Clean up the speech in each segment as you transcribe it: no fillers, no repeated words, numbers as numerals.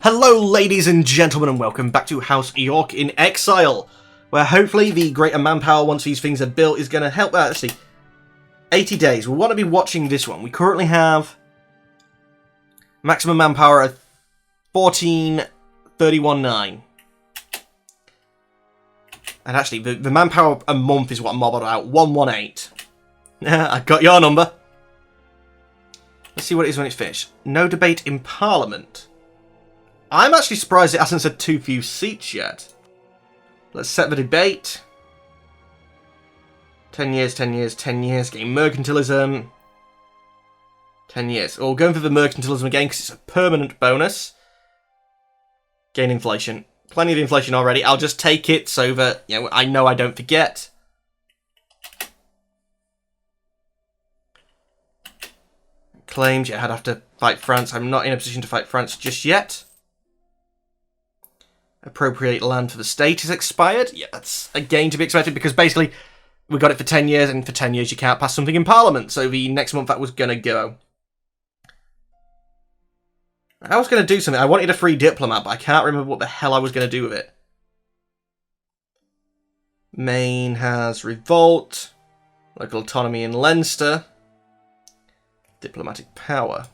Hello ladies and gentlemen and welcome back to House York in Exile, where hopefully the greater manpower once these things are built is going to help out. Let's see, 80 days. We want to be watching this one. We currently have maximum manpower of 14,319. And actually the manpower a month is what I'm mobbed out, 118. I got your number. Let's see what it is when it's finished. No debate in Parliament. I'm actually surprised it hasn't said too few seats yet. Let's set the debate. 10 years, 10 years, 10 years. Getting mercantilism. 10 years. Oh, going for the mercantilism again because it's a permanent bonus. Gain inflation. Plenty of inflation already. I'll just take it so that, you know I don't forget. Claimed, yeah, I'd have to fight France. I'm not in a position to fight France just yet. Appropriate land for the state is expired. Yeah, that's again to be expected because basically we got it for 10 years and for 10 years you can't pass something in Parliament. So the next month that was going to go. I was going to do something. I wanted a free diplomat, but I can't remember what the hell I was going to do with it. Maine has revolt. Local autonomy in Leinster. Diplomatic power.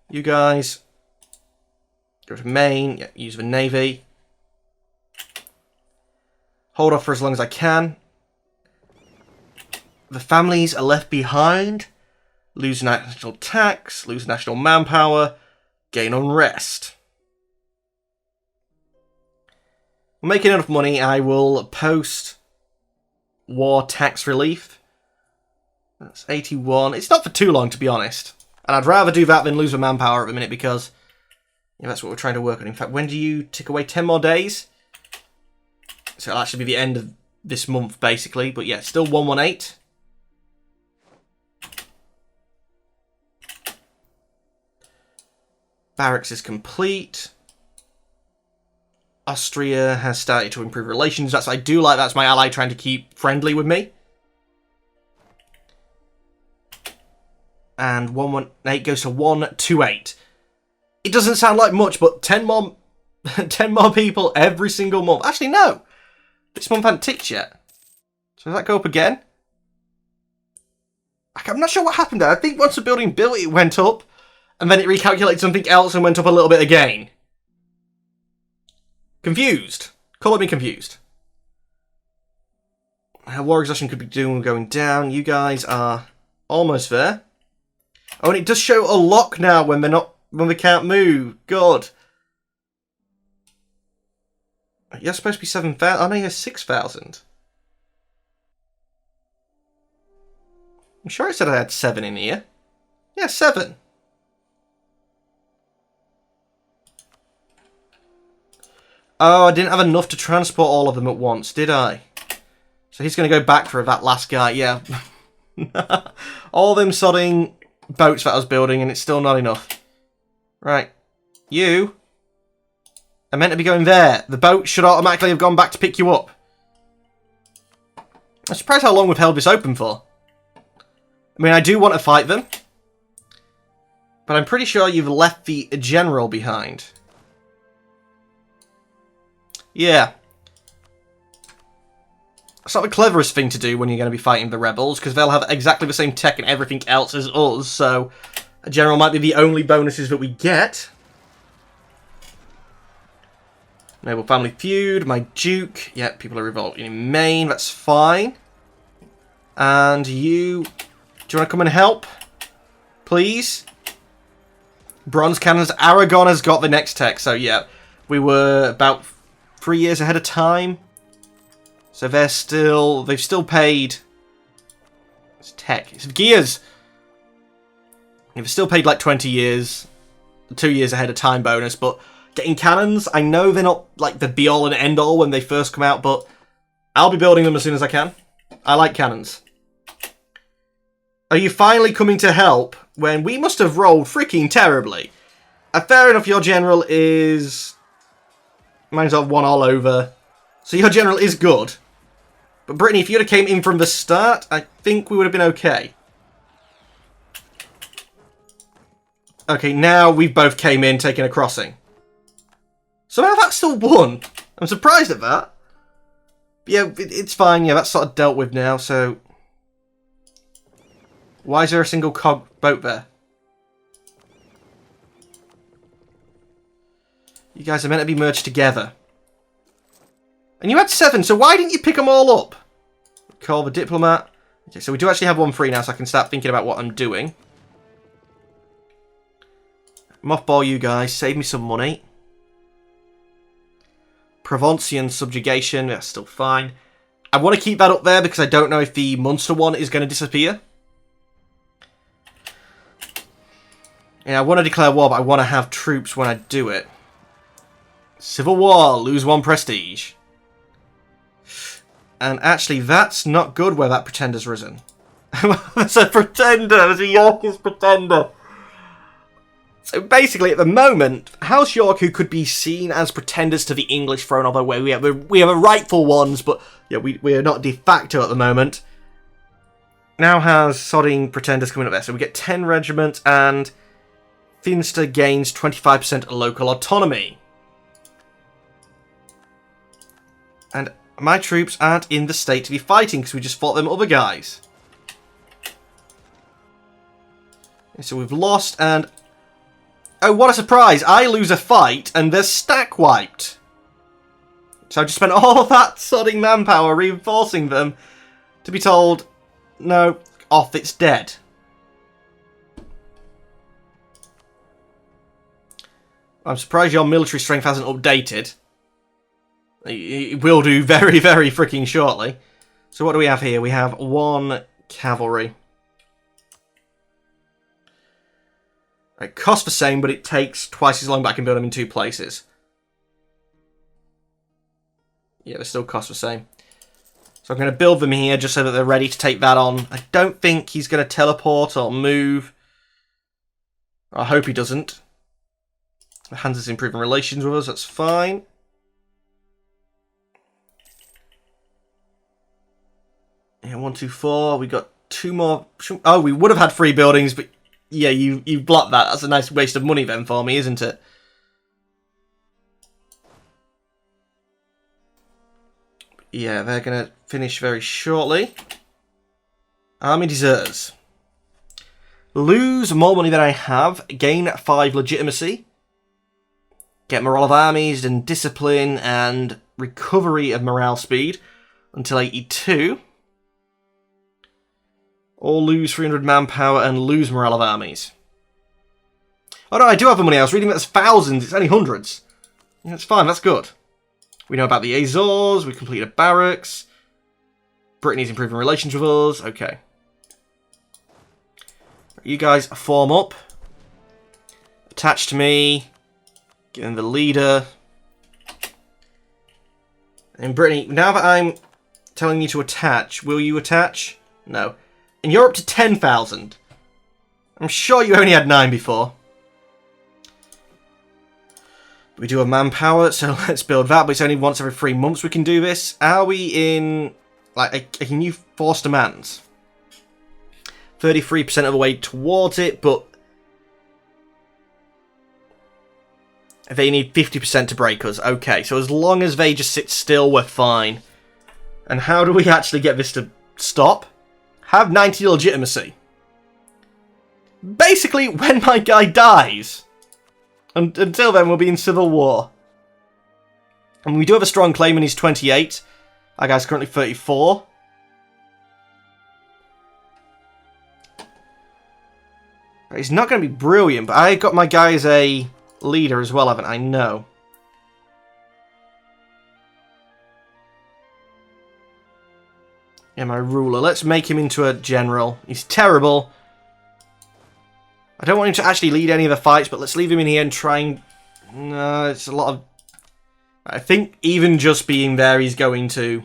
You guys go to Maine. Yeah, use the navy. Hold off for as long as I can. The families are left behind. Lose national tax. Lose national manpower. Gain unrest. I'm making enough money. I will post war tax relief. That's 81. It's not for too long, to be honest. And I'd rather do that than lose the manpower at the minute because yeah, that's what we're trying to work on. In fact, when do you tick away? 10 more days? So it'll actually be the end of this month, basically. But yeah, still 118. Barracks is complete. Austria has started to improve relations. I do like that's my ally trying to keep friendly with me. And 118 goes to 128. It doesn't sound like much, but 10 more people every single month. Actually, no. This month hasn't ticked yet. So does that go up again? I'm not sure what happened there. I think once the building built, it went up. And then it recalculated something else and went up a little bit again. Confused. Call me confused. War exhaustion could be going down. You guys are almost there. Oh, and it does show a lock now when we can't move. God. You're supposed to be 7,000. Oh no, you're 6,000. I'm sure it said I had 7 in here. Yeah, 7. Oh, I didn't have enough to transport all of them at once, did I? So he's going to go back for that last guy, yeah. All them sodding boats that I was building and it's still not enough. Right. You are meant to be going there. The boat should automatically have gone back to pick you up. I'm surprised how long we've held this open for. I mean, I do want to fight them. But I'm pretty sure you've left the general behind. Yeah. It's not the cleverest thing to do when you're going to be fighting the rebels, because they'll have exactly the same tech and everything else as us, so a general might be the only bonuses that we get. Noble family feud, my duke. Yeah, people are revolting in Maine, that's fine. And you... Do you want to come and help? Please? Bronze cannons. Aragon has got the next tech, so yeah. We were about 3 years ahead of time. So they've still paid... It's tech. It's gears! They've still paid like 20 years. 2 years ahead of time bonus, but getting cannons, I know they're not like the be-all and end-all when they first come out, but I'll be building them as soon as I can. I like cannons. Are you finally coming to help when we must have rolled freaking terribly? Fair enough, your general is... Mine's on 1 all over. So your general is good. But Brittany, if you'd have came in from the start, I think we would have been okay. Okay, now we've both came in, taking a crossing. Somehow that's still won. I'm surprised at that. But yeah, it's fine. Yeah, that's sort of dealt with now, so... Why is there a single cog boat there? You guys are meant to be merged together. And you had 7, so why didn't you pick them all up? Call the diplomat. Okay, so we do actually have 1 free now, so I can start thinking about what I'm doing. Mothball you guys, save me some money. Provencian subjugation, that's still fine. I want to keep that up there because I don't know if the Munster one is going to disappear. Yeah, I want to declare war, but I want to have troops when I do it. Civil war, lose 1 prestige. And actually, that's not good where that pretender's risen. There's a pretender, there's a Yorkist pretender. So basically, at the moment, House York, who could be seen as pretenders to the English throne, although we have a rightful ones, but yeah, we are not de facto at the moment, now has sodding pretenders coming up there. So we get 10 regiments, and Finster gains 25% local autonomy. And my troops aren't in the state to be fighting because we just fought them other guys. So we've lost, and... Oh, what a surprise! I lose a fight, and they're stack wiped. So I just spent all that sodding manpower reinforcing them to be told, no, off, it's dead. I'm surprised your military strength hasn't updated. It will do very, very freaking shortly. So what do we have here? We have 1 cavalry. It costs the same, but it takes twice as long, but I can build them in 2 places. Yeah, they still cost the same. So I'm going to build them here just so that they're ready to take that on. I don't think he's going to teleport or move. I hope he doesn't. Hans is improving relations with us, that's fine. Yeah, 1, 2, 4. We got 2 more. Oh, we would have had 3 buildings, but yeah, you blocked that. That's a nice waste of money then for me, isn't it? Yeah, they're going to finish very shortly. Army deserters. Lose more money than I have. Gain 5 legitimacy. Get morale of armies and discipline and recovery of morale speed until 82. Or lose 300 manpower and lose morale of armies. Oh no, I do have the money. I was reading that as thousands. It's only hundreds. That's fine, that's good. We know about the Azores. We completed barracks. Brittany's improving relations with us. Okay. You guys form up. Attach to me. Get in the leader. And Brittany, now that I'm telling you to attach, will you attach? No. And you're up to 10,000. I'm sure you only had 9 before. We do have manpower, so let's build that. But it's only once every 3 months we can do this. Are we in like a new force demands? 33% of the way towards it, but they need 50% to break us. Okay, so as long as they just sit still, we're fine. And how do we actually get this to stop? Have 90 legitimacy. Basically, when my guy dies. And until then, we'll be in civil war. And we do have a strong claim, and he's 28. Our guy's currently 34. He's not going to be brilliant, but I got my guy as a leader as well, haven't I? No. Yeah, my ruler. Let's make him into a general. He's terrible. I don't want him to actually lead any of the fights, but let's leave him in here and try and... No, it's a lot of... I think even just being there, he's going to...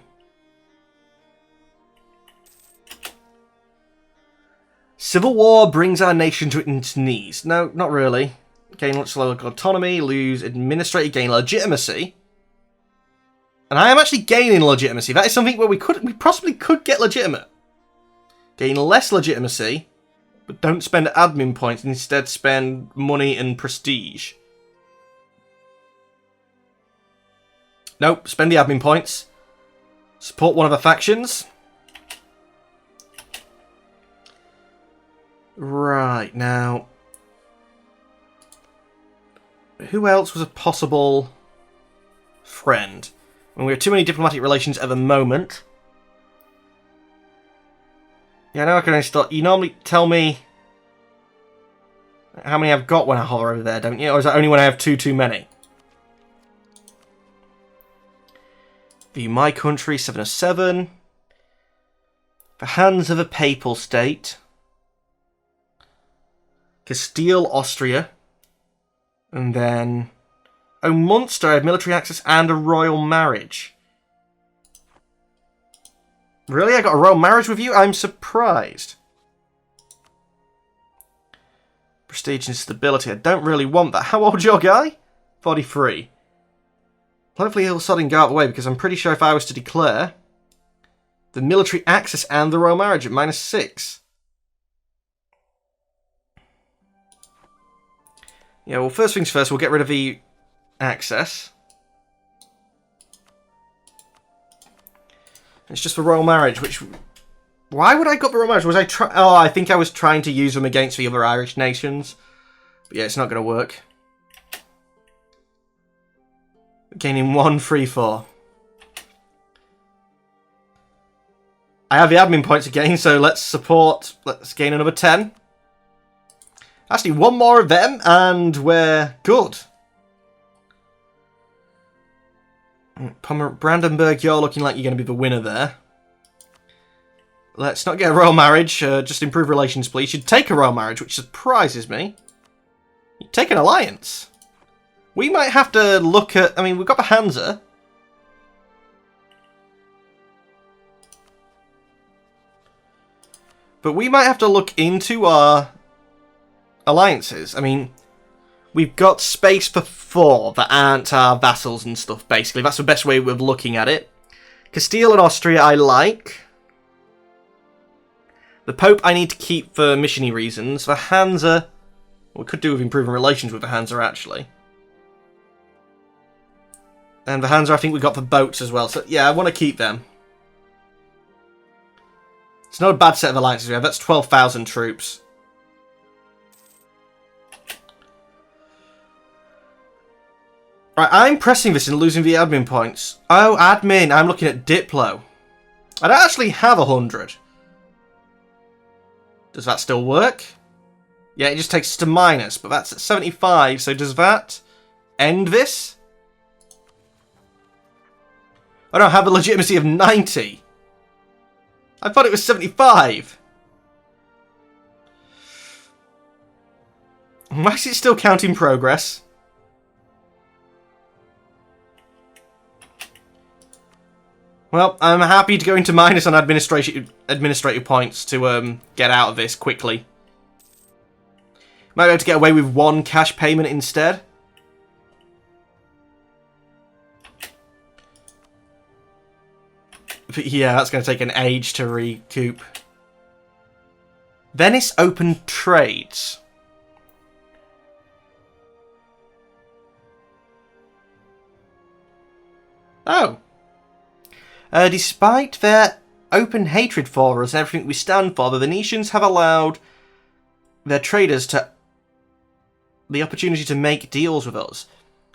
Civil war brings our nation to its knees. No, not really. Gain local autonomy, lose administrative, gain legitimacy. And I am actually gaining legitimacy. That is something where we possibly could get legitimate. Gain less legitimacy. But don't spend admin points, instead spend money and prestige. Nope, spend the admin points. Support one of the factions. Right, now... who else was a possible friend? Well, we have too many diplomatic relations at the moment. Yeah, now I can only start... you normally tell me how many I've got when I hover over there, don't you? Or is that only when I have too many? View my country, 707. The hands of a papal state. Castile, Austria. And then... oh, Munster, I have military access and a royal marriage. Really? I got a royal marriage with you? I'm surprised. Prestige and stability. I don't really want that. How old's your guy? 43. Hopefully he'll suddenly go out of the way, because I'm pretty sure if I was to declare the military access and the royal marriage at -6. Yeah, well, first things first, we'll get rid of the access. It's just the royal marriage, which... why would I got the royal marriage? Was I oh, I think I was trying to use them against the other Irish nations. But yeah, it's not going to work. Gaining 1, 3, 4. I have the admin points again, so let's support... let's gain another 10. Actually, one more of them, and we're good. Brandenburg, you're looking like you're going to be the winner there. Let's not get a royal marriage, just improve relations, please. You'd take a royal marriage, which surprises me. You'd take an alliance. We might have to look at... I mean, we've got the Hansa. But we might have to look into our alliances. I mean, we've got space for 4 that aren't our vassals and stuff, basically. That's the best way of looking at it. Castile and Austria I like. The Pope I need to keep for missionary reasons. The Hansa... we could do with improving relations with the Hansa, actually. And the Hansa, I think we got the boats as well. So, yeah, I want to keep them. It's not a bad set of alliances we have. That's 12,000 troops. Right, I'm pressing this and losing the admin points. Oh, admin. I'm looking at Diplo. I don't actually have 100. Does that still work? Yeah, it just takes us to minus, but that's at 75. So does that end this? I don't have a legitimacy of 90. I thought it was 75. Why is it still counting progress? Well, I'm happy to go into minus on administrative points to get out of this quickly. Might be able to get away with 1 cash payment instead. But yeah, that's going to take an age to recoup. Venice open trades. Oh. Despite their open hatred for us and everything we stand for, the Venetians have allowed their traders to the opportunity to make deals with us.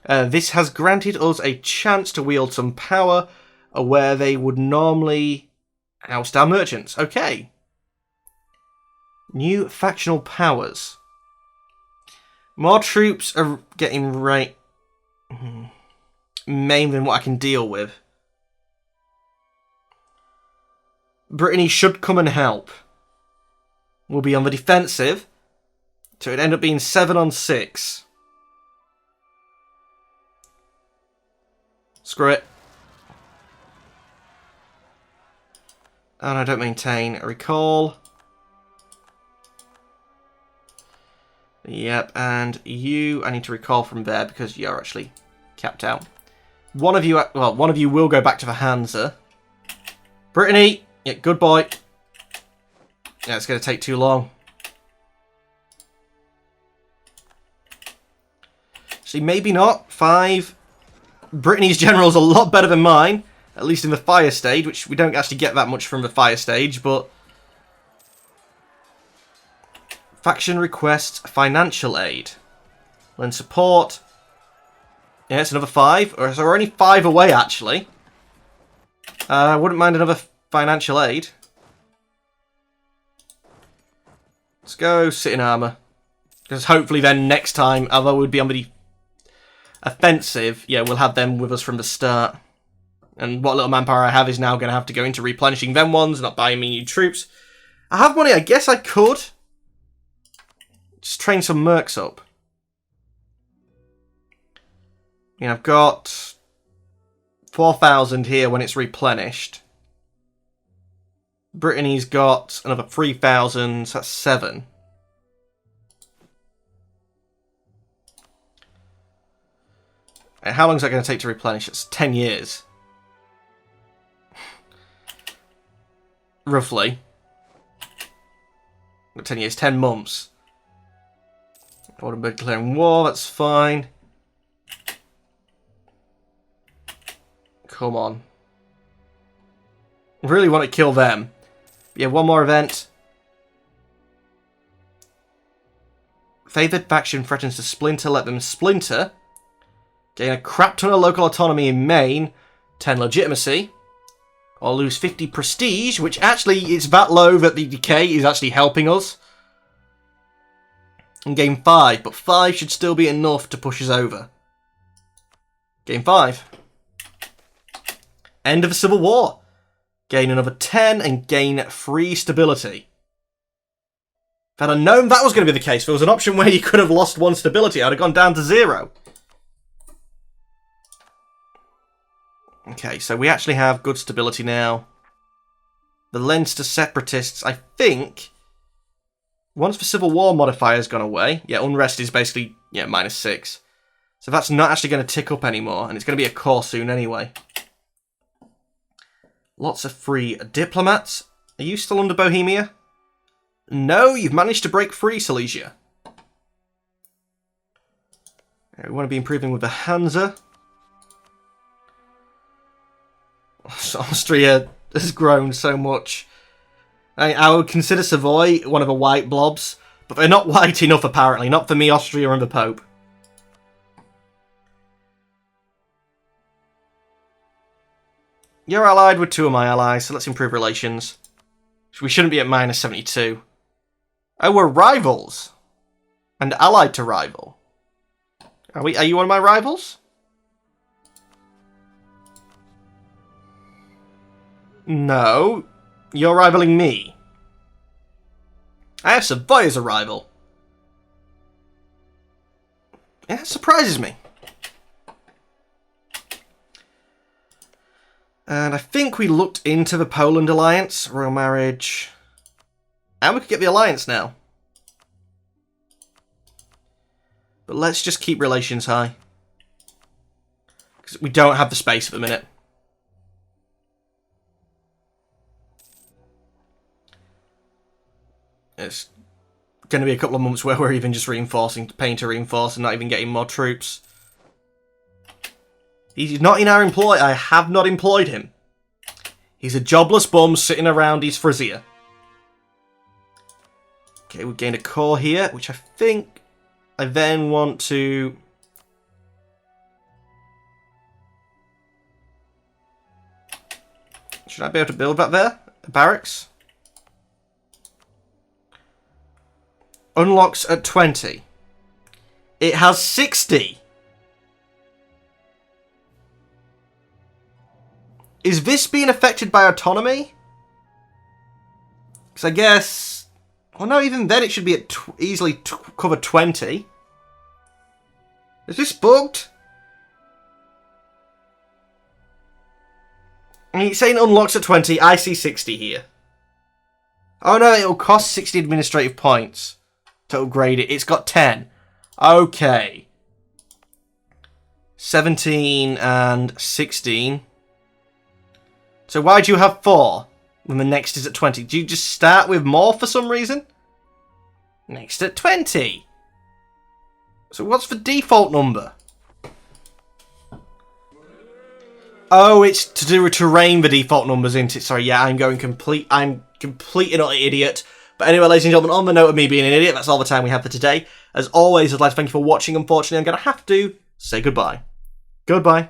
This has granted us a chance to wield some power where they would normally oust our merchants. Okay. New factional powers. More troops are getting maimed than what I can deal with. Brittany should come and help. We'll be on the defensive. So it'd end up being 7 on 6. Screw it. And I don't maintain a recall. Yep, and you, I need to recall from there because you're actually capped out. One of you will go back to the Hansa. Brittany, yeah, good boy. Yeah, it's going to take too long. Actually, maybe not. 5. Brittany's general's a lot better than mine. At least in the fire stage, which we don't actually get that much from the fire stage, but... Faction requests financial aid. Lend support. Yeah, it's another 5. So we're only 5 away, actually. I wouldn't mind another financial aid. Let's go sit in armour. Because hopefully then next time, although we'd be on the offensive, yeah, we'll have them with us from the start. And what little manpower I have is now going to have to go into replenishing them ones, not buying me new troops. I have money, I guess I could. Just train some mercs up. I mean, I've got 4,000 here when it's replenished. Brittany's got another 3,000, so that's 7. And how long is that going to take to replenish? It's 10 years. Roughly. 10 years, 10 months. I want to be declaring war, that's fine. Come on. I really want to kill them. Yeah, one more event. Favoured faction threatens to splinter, let them splinter. Gain a crap ton of local autonomy in Maine. 10 legitimacy. Or lose 50 prestige, which actually is that low that the decay is actually helping us. And gain 5, but 5 should still be enough to push us over. Gain 5. End of the Civil War. Gain another 10 and gain 3 stability. If I'd have known that was going to be the case, if there was an option where you could have lost 1 stability, I'd have gone down to 0. Okay, so we actually have good stability now. The Leinster Separatists, I think, once the Civil War modifier's gone away, yeah, unrest is basically, yeah, -6. So that's not actually going to tick up anymore, and it's going to be a core soon anyway. Lots of free diplomats. Are you still under Bohemia? No, you've managed to break free, Silesia. We want to be improving with the Hansa. Austria has grown so much. I would consider Savoy one of the white blobs, but they're not white enough apparently. Not for me, Austria and the Pope. You're allied with 2 of my allies, so let's improve relations. We shouldn't be at -72. Oh, we're rivals. And allied to rival. Are you one of my rivals? No, you're rivaling me. I have Savoy as a rival. Yeah, that surprises me. And I think we looked into the Poland alliance, royal marriage. And we could get the alliance now. But let's just keep relations high. Because we don't have the space at the minute. It's going to be a couple of months where we're even just reinforcing, paying to reinforce and not even getting more troops. He's not in our employ. I have not employed him. He's a jobless bum sitting around East Frisia. Okay, we gained a core here, which I think I then want to... Should I be able to build that there? A barracks? Unlocks at 20. It has 60. Is this being affected by autonomy? Because I guess... Well, no, even then it should be at easily cover 20. Is this bugged? I mean, it's saying unlocks at 20. I see 60 here. Oh no, it'll cost 60 administrative points to upgrade it. It's got 10. Okay. 17 and 16. So why do you have 4 when the next is at 20? Do you just start with more for some reason? Next at 20. So what's the default number? Oh, it's to do with terrain, the default numbers, isn't it? Sorry, yeah, I'm complete and utter idiot. But anyway, ladies and gentlemen, on the note of me being an idiot, that's all the time we have for today. As always, I'd like to thank you for watching. Unfortunately, I'm going to have to say goodbye. Goodbye.